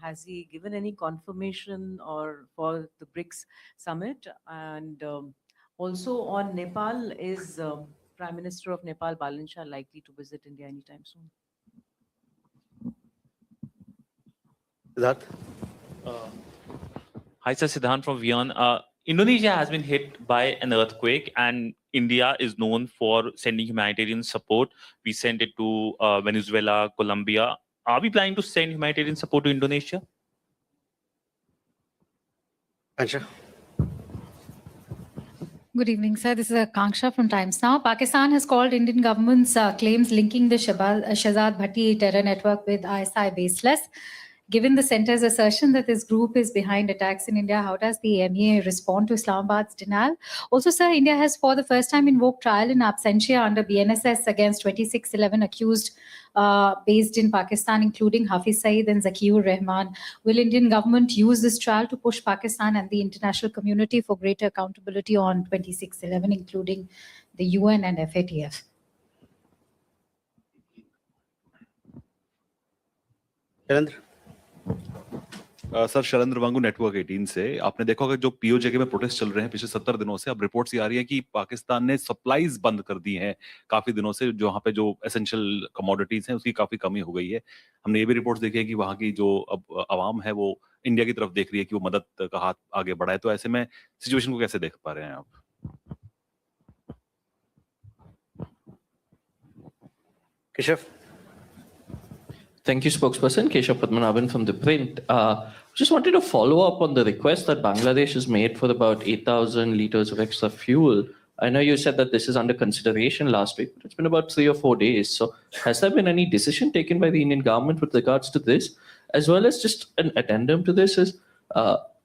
has he given any confirmation or for the BRICS summit? And also on Nepal, is Prime Minister of Nepal, Balin Shah, likely to visit India anytime soon? Siddharth? Hi, sir. Siddhant from Vion. Indonesia has been hit by an earthquake, and India is known for sending humanitarian support. We sent it to Venezuela, Colombia. Are we planning to send humanitarian support to Indonesia? Ansha? Good evening, sir. This is Akanksha from Times Now. Pakistan has called Indian government's claims linking the Shahzad Bhatti terror network with ISI baseless. Given the centre's assertion that this group is behind attacks in India, how does the MEA respond to Islamabad's denial? Also, sir, India has for the first time invoked trial in absentia under BNSS against 2611 accused based in Pakistan, including Hafiz Saeed and Zakiur Rahman. Will Indian government use this trial to push Pakistan and the international community for greater accountability on 2611, including the UN and FATF? Sharendra? Sir Shailendra वांगू network 18 से आपने देखा होगा जो PoJK में protest चल रहे हैं पिछले 70 दिनों से, अब रिपोर्ट्स ये आ रही है कि पाकिस्तान ने सप्लाईज बंद कर दी हैं काफी दिनों से, जो वहाँ पे जो एसेंशियल कमोडिटीज हैं उसकी काफी कमी हो गई है। हमने ये भी रिपोर्ट्स देखी है कि वहाँ की जो अब आवाम है वो इंडिया की तरफ देख रही है कि वो मदद का हाथ आगे बढ़ाए। तो ऐसे में सिचुएशन को कैसे देख पा रहे हैं आप? Keshav? Thank you, spokesperson. Keshav Padmanabhan from The Print. Just wanted to follow up on the request that Bangladesh has made for about 8,000 liters of extra fuel. I know you said that this is under consideration last week, but it's been about 3 or 4 days. So has there been any decision taken by the Indian government with regards to this? As well as just an addendum to this is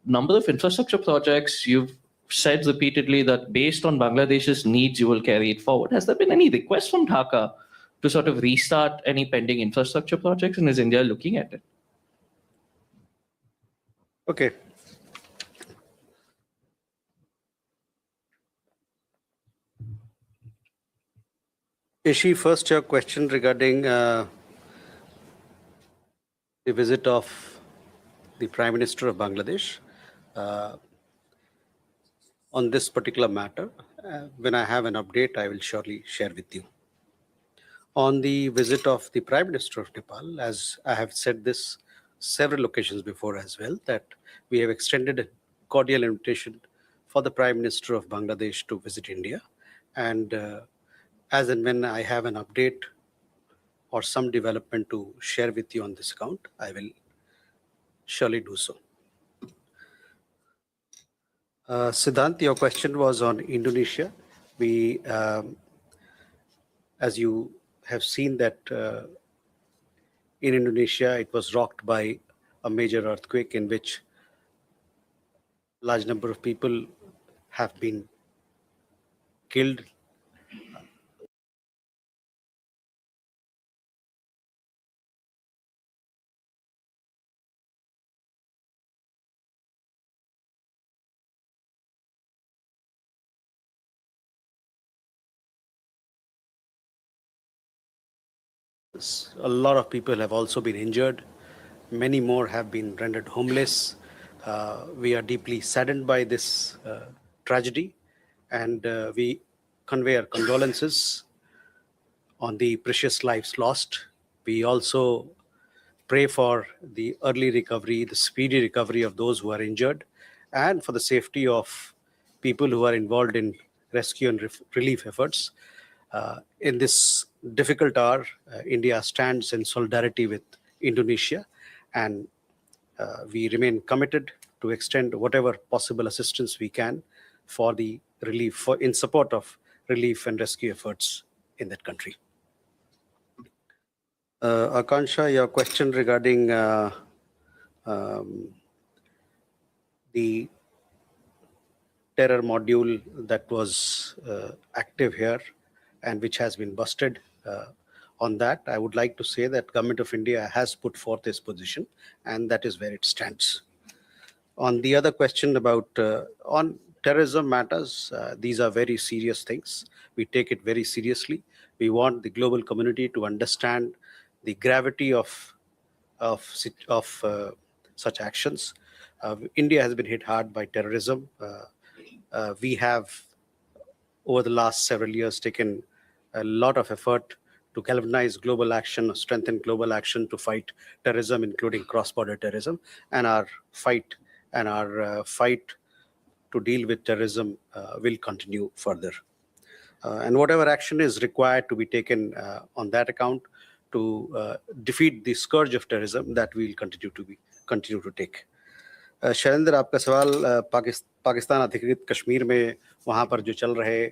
number of infrastructure projects. You've said repeatedly that based on Bangladesh's needs, you will carry it forward. Has there been any request from Dhaka to sort of restart any pending infrastructure projects, and is India looking at it? Okay. Ishi, first your question regarding the visit of the Prime Minister of Bangladesh on this particular matter. When I have an update, I will surely share with you. On the visit of the Prime Minister of Nepal, as I have said this several occasions before as well, that we have extended a cordial invitation for the Prime Minister of Bangladesh to visit India. And as and when I have an update or some development to share with you on this account, I will surely do so. Siddhant, your question was on Indonesia. We, as you have seen that in Indonesia, it was rocked by a major earthquake in which a large number of people have been killed. A lot of people have also been injured. Many more have been rendered homeless. We are deeply saddened by this tragedy, and we convey our condolences on the precious lives lost. We also pray for the early recovery, the speedy recovery of those who are injured, and for the safety of people who are involved in rescue and relief efforts. In this difficult hour, India stands in solidarity with Indonesia, and we remain committed to extend whatever possible assistance we can for the relief, in support of relief and rescue efforts in that country. Akansha, your question regarding the terror module that was active here and which has been busted. On that, I would like to say that Government of India has put forth its position, and that is where it stands. On the other question about on terrorism matters, these are very serious things. We take it very seriously. We want the global community to understand the gravity of such actions. India has been hit hard by terrorism. We have, over the last several years, taken a lot of effort to galvanize global action, strengthen global action to fight terrorism, including cross-border terrorism, and our fight to deal with terrorism will continue further. And whatever action is required to be taken on that account to defeat the scourge of terrorism, that we will continue to take. Shailendra, आपका सवाल पाकिस्तान अधिकृत कश्मीर में वहाँ पर जो चल रहे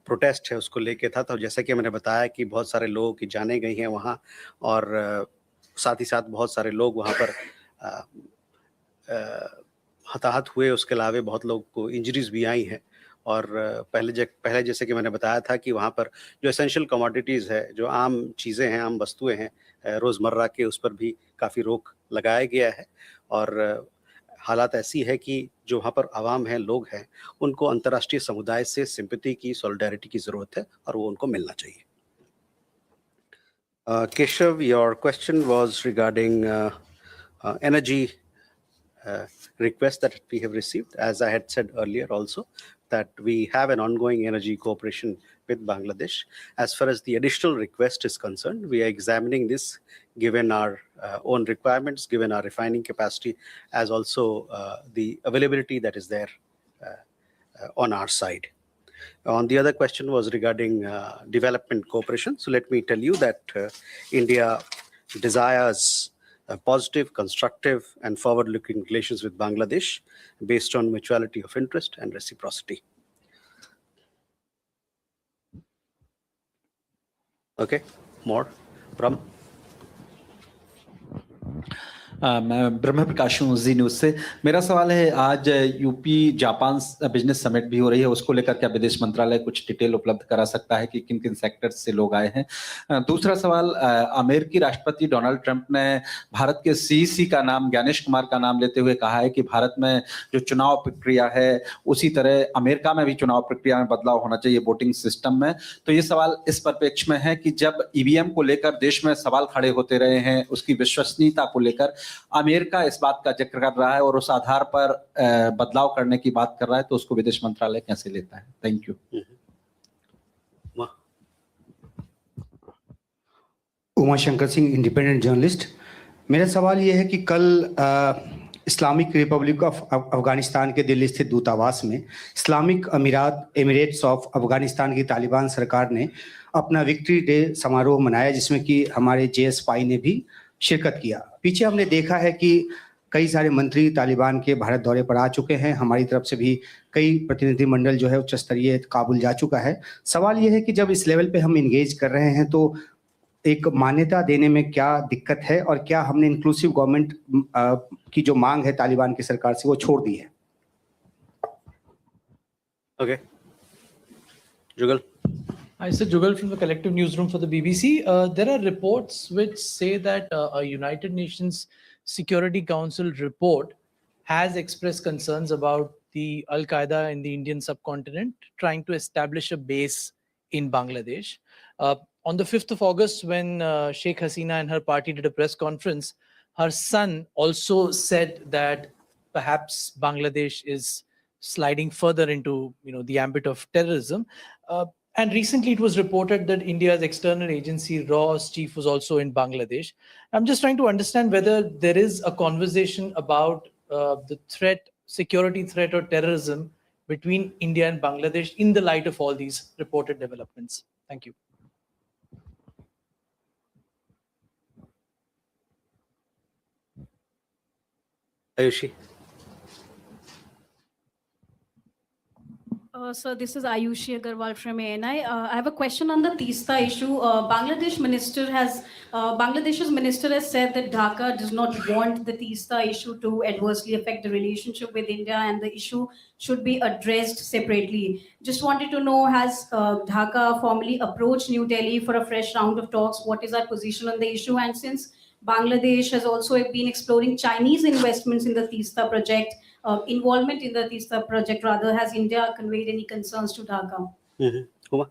protest है उसको लेके था। तो जैसा कि मैंने बताया कि बहुत सारे लोगों की जानें गई हैं वहाँ, और साथ ही साथ बहुत सारे लोग वहाँ पर हताहत हुए। उसके अलावा बहुत लोग को इंजरीज भी आई हैं। और पहले जैसे कि मैंने बताया था कि वहाँ पर जो एसेंशियल कमोडिटीज़ है, जो आम चीज़ें हैं, आम वस्तुएं हैं रोज़मर्रा के, उस पर भी काफ़ी रोक लगाया गया है। और हालात ऐसी है कि जो वहाँ पर आवाम है, लोग हैं, उनको अंतर्राष्ट्रीय समुदाय से सिंपैथी की, सॉलिडारिटी की ज़रूरत है और वो उनको मिलना चाहिए। Keshav, your question was regarding energy request that we have received. As I had said earlier also, that we have an ongoing energy cooperation with Bangladesh. As far as the additional request is concerned, we are examining this given our own requirements, given our refining capacity, as also the availability that is there on our side. On the other question was regarding development cooperation. So let me tell you that India desires positive, constructive, and forward-looking relations with Bangladesh based on mutuality of interest and reciprocity. Okay, more from? मैं ब्रह्म प्रकाश हूँ जी news से। मेरा सवाल है, आज UP Japan business summit भी हो रही है, उसको लेकर क्या विदेश मंत्रालय कुछ डिटेल उपलब्ध करा सकता है कि किन किन सेक्टर्स से लोग आए हैं? दूसरा सवाल, अमेरिकी राष्ट्रपति डोनाल्ड ट्रंप ने भारत के सीईसी का नाम, ज्ञानेश कुमार का नाम लेते हुए कहा है कि भारत में जो चुनाव प्रक्रिया है उसी तरह अमेरिका में भी चुनाव प्रक्रिया में बदलाव होना चाहिए वोटिंग सिस्टम में। तो ये सवाल इस परिप्रेक्ष्य में है कि जब ईवीएम को लेकर देश में सवाल खड़े होते रहे हैं, उसकी विश्वसनीयता को लेकर अमेरिका इस बात का जिक्र कर रहा है और उस आधार पर बदलाव करने की बात कर रहा है, तो उसको विदेश मंत्रालय कैसे लेता है? Thank you. Umashankar Singh, independent journalist. मेरा सवाल यह है कि कल इस्लामिक रिपब्लिक ऑफ अफगानिस्तान के दिल्ली स्थित दूतावास में इस्लामिक एमिरेट्स ऑफ अफगानिस्तान की तालिबान सरकार ने अपना विक्ट्री डे समारोह मनाया, जिसमें कि हमारे जेएसपाई ने भी शिरकत किया। पीछे हमने देखा है कि कई सारे मंत्री तालिबान के भारत दौरे पर आ चुके हैं। हमारी तरफ से भी कई प्रतिनिधिमंडल जो है उच्च स्तरीय काबुल जा चुका है। सवाल यह है कि जब इस लेवल पे हम इंगेज कर रहे हैं तो एक मान्यता देने में क्या दिक्कत है, और क्या हमने इंक्लूसिव गवर्नमेंट की जो मांग है तालिबान की सरकार से वो छोड़ दी है? Okay. Jugal. Hi, sir. Jugal from the Collective Newsroom for the BBC. There are reports which say that a United Nations Security Council report has expressed concerns about the Al-Qaeda in the Indian subcontinent trying to establish a base in Bangladesh. On the 5th of August, when Sheikh Hasina and her party did a press conference, her son also said that perhaps Bangladesh is sliding further into the ambit of terrorism. And recently it was reported that India's external agency, RAW's chief, was also in Bangladesh. I'm just trying to understand whether there is a conversation about the threat, security threat or terrorism between India and Bangladesh in the light of all these reported developments. Thank you. Ayushi. So this is Ayushi Agarwal from ANI. I have a question on the Teesta issue. Bangladesh's minister has said that Dhaka does not want the Teesta issue to adversely affect the relationship with India, and the issue should be addressed separately. Just wanted to know, has Dhaka formally approached New Delhi for a fresh round of talks? What is our position on the issue? And since Bangladesh has also been exploring Chinese investments in the Teesta project, involvement in the Teesta project rather, has India conveyed any concerns to Dhaka? Huma.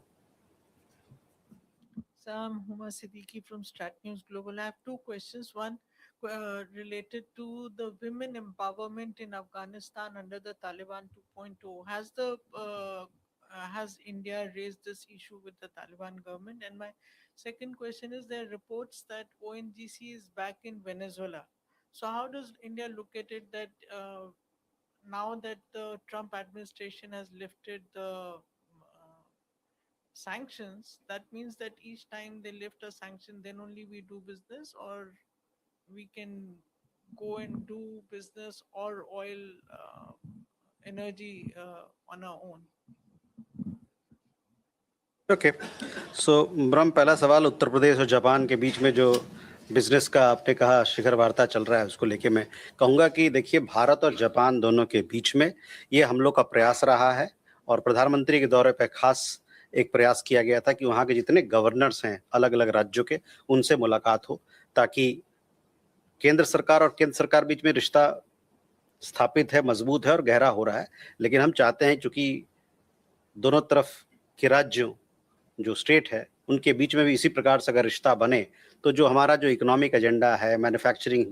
I'm Huma Siddiqui from Strat News Global. I have two questions. One, related to the women empowerment in Afghanistan under the Taliban 2.0. Has India raised this issue with the Taliban government? And my second question is, there are reports that ONGC is back in Venezuela. So how does India look at it that now that the Trump administration has lifted the sanctions, that means that each time they lift a sanction, then only we do business, or we can go and do business or oil energy on our own? Okay so ब्रह्म, पहला सवाल उत्तर प्रदेश और Japan के बीच में जो business का आपने कहा शिखर वार्ता चल रहा है, उसको लेके मैं कहूँगा कि देखिए, भारत और जापान दोनों के बीच में ये हम लोग का प्रयास रहा है और प्रधानमंत्री के दौरे पर खास एक प्रयास किया गया था कि वहाँ के जितने गवर्नर्स हैं अलग अलग राज्यों के, उनसे मुलाकात हो, ताकि केंद्र सरकार बीच में रिश्ता स्थापित है, मजबूत है और गहरा हो रहा है। लेकिन हम चाहते हैं चूंकि दोनों तरफ के राज्यों जो स्टेट है उनके बीच में भी इसी प्रकार से अगर रिश्ता बने तो जो हमारा जो इकोनॉमिक एजेंडा है, मैन्युफैक्चरिंग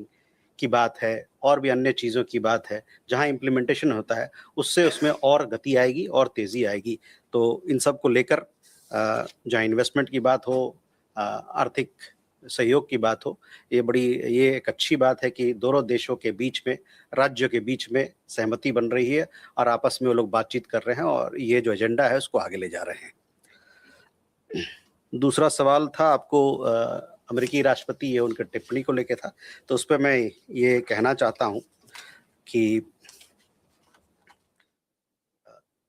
की बात है और भी अन्य चीज़ों की बात है, जहां इम्प्लीमेंटेशन होता है उसमें और गति आएगी और तेज़ी आएगी। तो इन सब को लेकर जहाँ इन्वेस्टमेंट की बात हो, आर्थिक सहयोग की बात हो, ये एक अच्छी बात है कि दोनों देशों के बीच में, राज्यों के बीच में सहमति बन रही है और आपस में वो लोग बातचीत कर रहे हैं और ये जो एजेंडा है उसको आगे ले जा रहे हैं। दूसरा सवाल था आपको अमेरिकी राष्ट्रपति ये उनके टिप्पणी को लेके था, तो उस पर मैं ये कहना चाहता हूं कि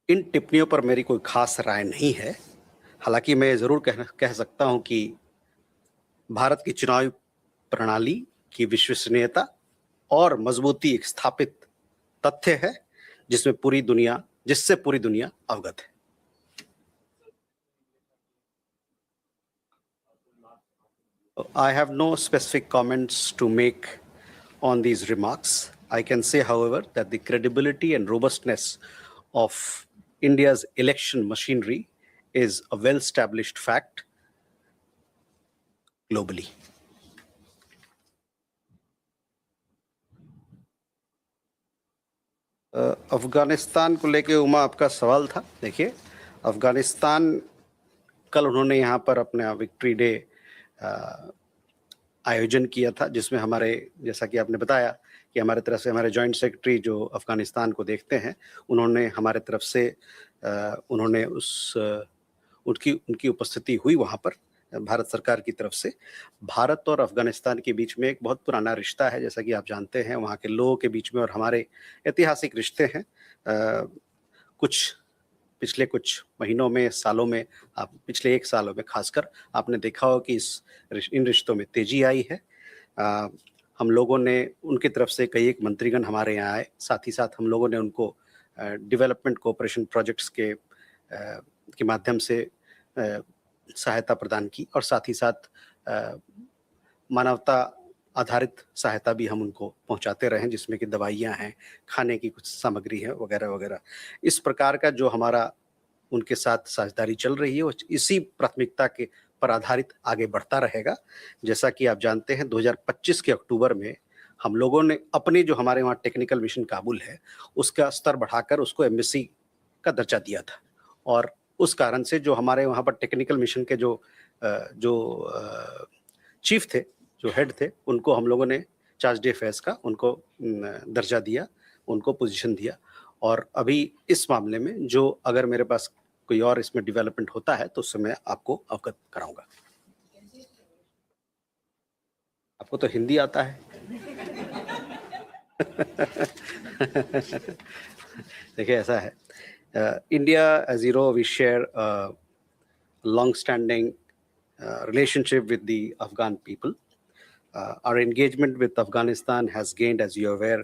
इन टिप्पणियों पर मेरी कोई खास राय नहीं है। हालांकि मैं ज़रूर कह सकता हूं कि भारत की चुनावी प्रणाली की विश्वसनीयता और मजबूती एक स्थापित तथ्य है जिससे पूरी दुनिया अवगत है। I have no specific comments to make on these remarks. I can say, however, that the credibility and robustness of India's election machinery is a well-established fact globally. Afghanistan को लेके उमा आपका सवाल था। देखिए, अफगानिस्तान कल उन्होंने यहाँ पर अपना विक्ट्री डे आयोजन किया था, जिसमें हमारे, जैसा कि आपने बताया कि हमारे तरफ से हमारे जॉइंट सेक्रेटरी जो अफगानिस्तान को देखते हैं, उन्होंने हमारे तरफ से उन्होंने उनकी उपस्थिति हुई वहाँ पर भारत सरकार की तरफ से। भारत और अफगानिस्तान के बीच में एक बहुत पुराना रिश्ता है, जैसा कि आप जानते हैं। वहाँ के लोगों के बीच में और हमारे ऐतिहासिक रिश्ते हैं। पिछले कुछ महीनों में, सालों में, पिछले एक सालों में खासकर आपने देखा हो कि इन रिश्तों में तेजी आई है। हम लोगों ने उनकी तरफ से कई एक मंत्रीगण हमारे यहाँ आए, साथ ही साथ हम लोगों ने उनको डेवलपमेंट कोऑपरेशन प्रोजेक्ट्स के माध्यम से सहायता प्रदान की और साथ ही साथ मानवता आधारित सहायता भी हम उनको पहुंचाते रहे, जिसमें कि दवाइयाँ हैं, खाने की कुछ सामग्री है वगैरह वगैरह। इस प्रकार का जो हमारा उनके साथ साझेदारी चल रही है वो इसी प्राथमिकता के पर आधारित आगे बढ़ता रहेगा। जैसा कि आप जानते हैं 2025 के अक्टूबर में हम लोगों ने अपनी जो हमारे वहाँ टेक्निकल मिशन काबुल है उसका स्तर बढ़ाकर उसको एम्बेसी का दर्जा दिया था और उस कारण से जो हमारे वहाँ पर टेक्निकल मिशन के जो चीफ थे, जो हेड थे, उनको हम लोगों ने चार्ज डे अफेयर्स का उनको दर्जा दिया, उनको पोजीशन दिया। और अभी इस मामले में जो अगर मेरे पास कोई और इसमें डेवलपमेंट होता है तो उससे मैं आपको अवगत कराऊंगा। आपको तो हिंदी आता है। देखिए, ऐसा है, India, as you know, we share a long-standing relationship with the Afghan people. Our engagement with Afghanistan has gained, as you're aware,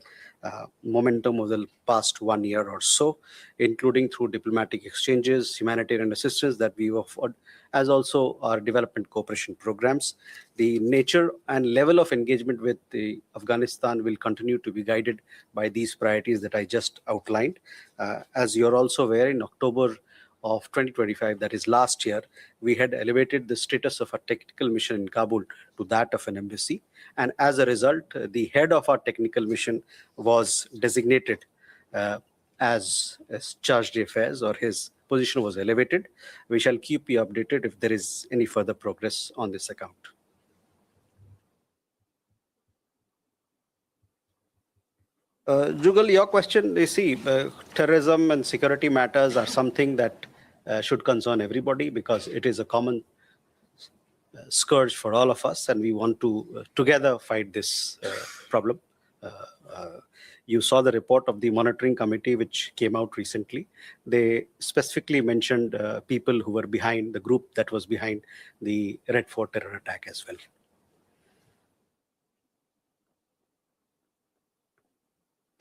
momentum over the past 1 year or so, including through diplomatic exchanges, humanitarian assistance that we've offered, as also our development cooperation programs. The nature and level of engagement with Afghanistan will continue to be guided by these priorities that I just outlined. As you're also aware, in October of 2025, that is last year, we had elevated the status of a technical mission in Kabul to that of an embassy. And as a result, the head of our technical mission was designated as charge d'affaires, or his position was elevated. We shall keep you updated if there is any further progress on this account. Jugal, your question, you see, terrorism and security matters are something that should concern everybody, because it is a common scourge for all of us, and we want to together fight this problem. You saw the report of the monitoring committee which came out recently. They specifically mentioned people who were behind, the group that was behind the Red Fort terror attack as well.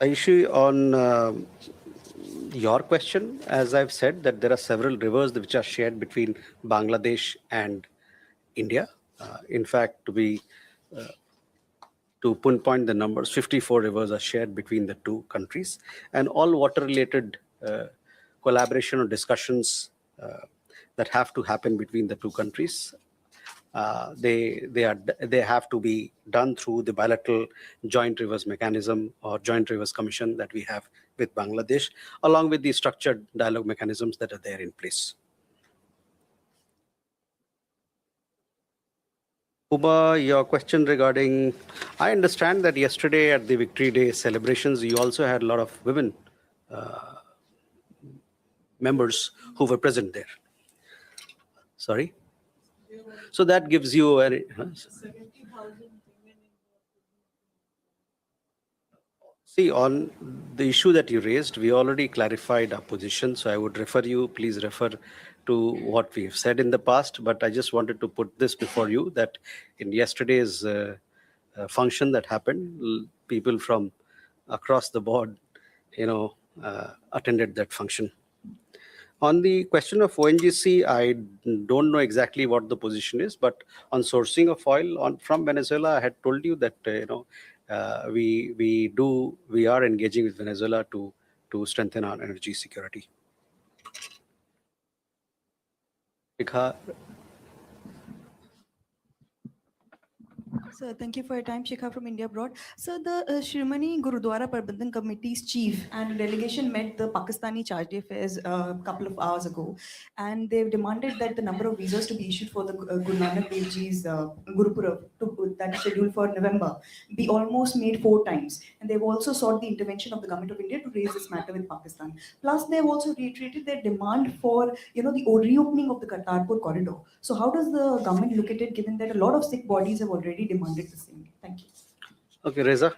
Aishi, on your question, as I've said, that there are several rivers which are shared between Bangladesh and India. In fact, to pinpoint the numbers, 54 rivers are shared between the two countries, and all water-related collaboration or discussions that have to happen between the two countries, they have to be done through the bilateral joint rivers mechanism or joint rivers commission that we have with Bangladesh, along with the structured dialogue mechanisms that are there in place. Uba, your question regarding, I understand that yesterday at the Victory Day celebrations, you also had a lot of women members who were present there. Sorry? So that gives you a... 70,000 women. See, on the issue that you raised, we already clarified our position. So I would please refer to what we have said in the past. But I just wanted to put this before you, that in yesterday's function that happened, people from across the board, attended that function. On the question of ONGC, I don't know exactly what the position is, but on sourcing of oil from Venezuela, I had told you that we are engaging with Venezuela to strengthen our energy security. Shikha. Sir, thank you for your time. Shikha from India Abroad. Sir, the Shrimani Gurudwara Prabandhan Committee's chief and delegation met the Pakistani charge d'affaires a couple of hours ago, and they've demanded that the number of visas to be issued for the Guru Nanak Dev Ji's Gurupurab, that is scheduled for November, be almost made 4 times. And they've also sought the intervention of the government of India to raise this matter with Pakistan. Plus, they've also reiterated their demand for, the reopening of the Kartarpur corridor. So how does the government look at it, given that a lot of Sikh bodies have already demanded the same? Thank you. Okay, Reza.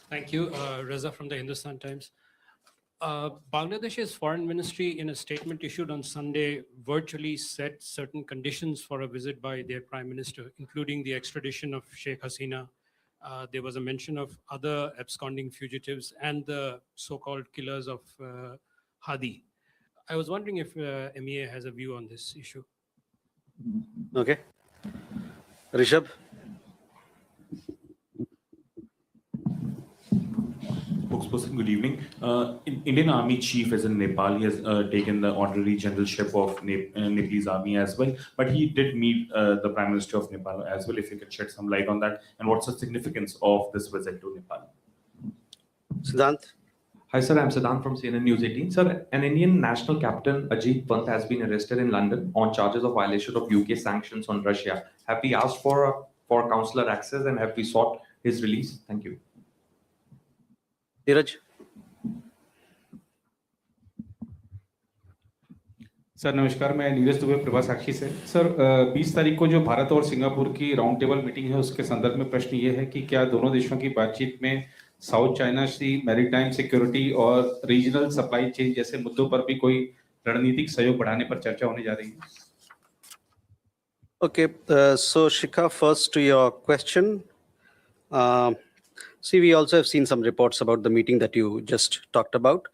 Thank you, Reza from the Hindustan Times. Bangladesh's foreign ministry, in a statement issued on Sunday, virtually set certain conditions for a visit by their prime minister, including the extradition of Sheikh Hasina. There was a mention of other absconding fugitives and the so-called killers of Hadi. I was wondering if MEA has a view on this issue. Okay. Rishabh. Spokesperson, good evening. Indian Army Chief is in Nepal. He has taken the honorary generalship of Nepalese Army as well. But he did meet the Prime Minister of Nepal as well. If you could shed some light on that, and what's the significance of this visit to Nepal? Siddhant. Hi, sir. I'm Siddhant from CNN News 18. Sir, an Indian national captain, Ajit Pant, has been arrested in London on charges of violation of UK sanctions on Russia. Have we asked for consular access, and have we sought his release? Thank you. Dheeraj. Sir नमस्कार, मैं नीरज दुबे प्रभा साक्षी से। Sir 20 तारीख को जो भारत और Singapore की round table meeting है, उसके संदर्भ में प्रश्न ये है कि क्या दोनों देशों की बातचीत में साउथ चाइना सी, मैरीटाइम सिक्योरिटी और रीजनल सप्लाई चेन जैसे मुद्दों पर भी कोई रणनीतिक सहयोग बढ़ाने पर चर्चा होने जा रही है? Okay, so Shikha, first to your question. See, we also have seen some reports about the meeting that you just talked about.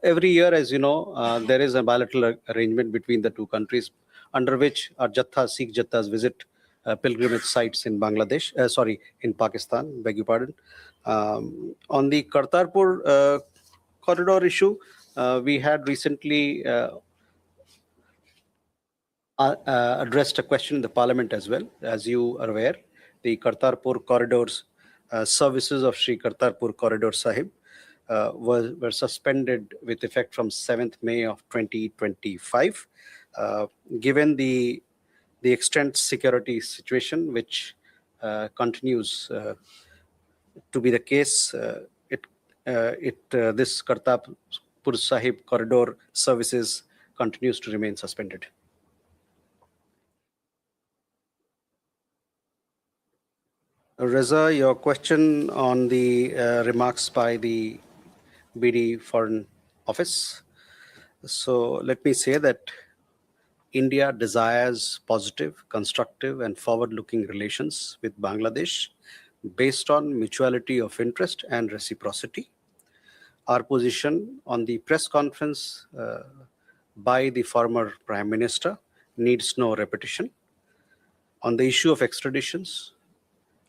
Every year, as you know, there is a bilateral arrangement between the two countries under which our Sikh Jathas visit pilgrimage sites in in Pakistan, beg your pardon. On the Kartarpur corridor issue, we had recently addressed a question in the parliament as well. As you are aware, the Kartarpur corridors services of Sri Kartarpur Corridor Sahib were suspended with effect from 7th May of 2025. Given the extent security situation, which continues to be the case, this Kartarpur Sahib corridor services continues to remain suspended. Reza, your question on the remarks by the BD Foreign Office. So let me say that India desires positive, constructive, and forward-looking relations with Bangladesh based on mutuality of interest and reciprocity. Our position on the press conference by the former Prime Minister needs no repetition. On the issue of extraditions,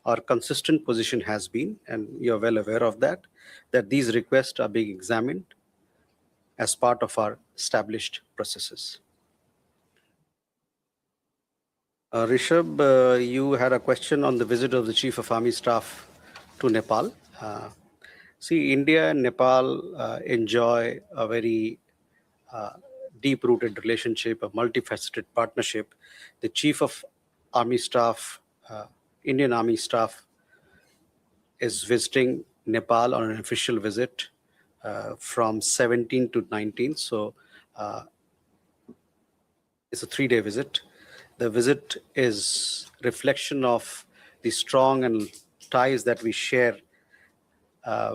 our consistent position has been, and you're well aware of that these requests are being examined as part of our established processes. Rishabh, you had a question on the visit of the Chief of Army Staff to Nepal. See, India and Nepal enjoy a very deep-rooted relationship, a multifaceted partnership. The Chief of Army Staff, Indian Army Staff, is visiting Nepal on an official visit from 17 to 19. So it's a 3-day visit. The visit is reflection of the strong and ties that we share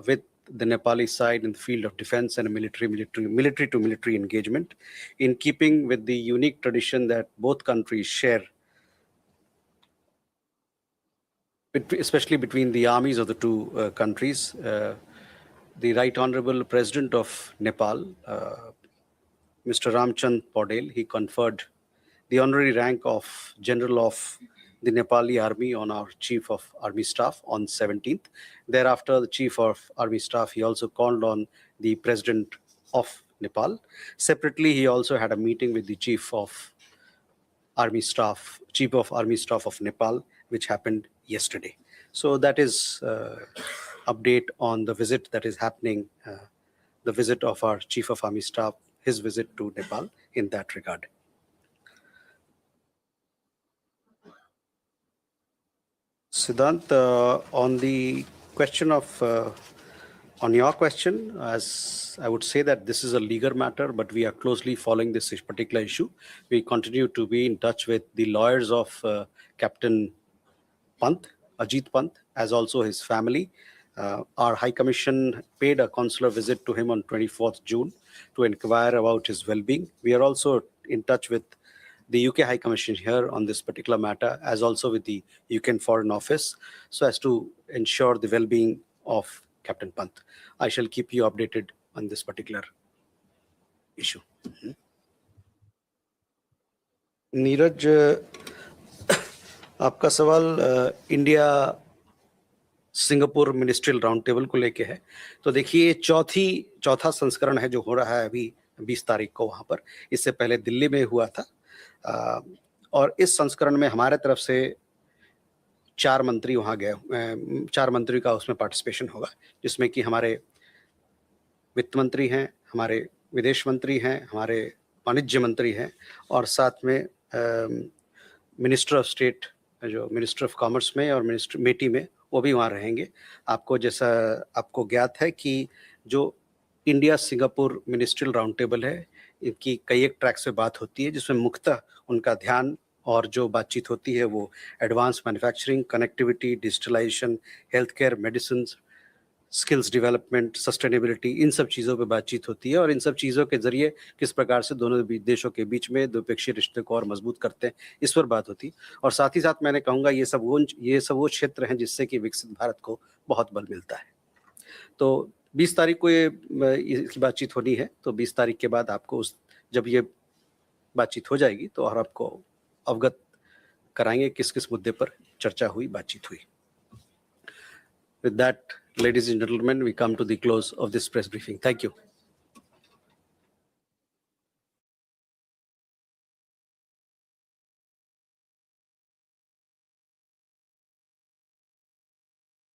with the Nepali side in the field of defense and military-to-military engagement, in keeping with the unique tradition that both countries share, especially between the armies of the two countries. The Right Honorable President of Nepal, Mr. Ramchand Paudel, he conferred the honorary rank of General of the Nepali Army on our Chief of Army Staff on 17th. Thereafter, the Chief of Army Staff, he also called on the President of Nepal. Separately, he also had a meeting with the Chief of Army Staff of Nepal, which happened yesterday. So that is update on the visit that is happening, the visit of our Chief of Army Staff, his visit to Nepal in that regard. Siddhant, on the question of, on your question, as I would say that this is a legal matter, but we are closely following this particular issue. We continue to be in touch with the lawyers of Captain Pant, Ajit Pant, as also his family. Our High Commission paid a consular visit to him on 24th June to inquire about his well-being. We are also in touch with the UK High Commission here on this particular matter, as also with the UK Foreign Office, so as to ensure the well-being of Captain Pant. I shall keep you updated on this particular issue. Neeraj, आपका सवाल India Singapore ministerial round table को लेके है। तो देखिए, चौथा संस्करण है जो हो रहा है अभी 20 तारीख को वहाँ पर। इससे पहले दिल्ली में हुआ था, और इस संस्करण में हमारे तरफ से 4 मंत्री वहाँ गए, 4 मंत्री का उसमें पार्टिसिपेशन होगा, जिसमें कि हमारे वित्त मंत्री हैं, हमारे विदेश मंत्री हैं, हमारे वाणिज्य मंत्री हैं, और साथ में मिनिस्टर ऑफ स्टेट, जो मिनिस्टर ऑफ कॉमर्स में और मिनिस्टर मेटी में, वो भी वहाँ रहेंगे। आपको जैसा आपको ज्ञात है कि जो India Singapore ministerial round table है, इनकी कई एक ट्रैक्स पे बात होती है, जिसमें मुख्यतः उनका ध्यान और जो बातचीत होती है वो advance manufacturing, connectivity, digitalization, health care, medicine, skills development, sustainability, इन सब चीज़ों पे बातचीत होती है, और इन सब चीज़ों के जरिए किस प्रकार से दोनों देशों के बीच में द्विपक्षीय रिश्ते को और मजबूत करते हैं, इस पर बात होती है। और साथ ही साथ मैंने कहूँगा ये सब वो क्षेत्र हैं जिससे कि विकसित भारत को बहुत बल मिलता है। तो 20 तारीख को ये इसकी बातचीत होनी है, तो 20 तारीख के बाद आपको जब ये बातचीत हो जाएगी तो और आपको अवगत कराएंगे किस किस मुद्दे पर चर्चा हुई, बातचीत हुई। With that, ladies and gentlemen, we come to the close of this press briefing. Thank you.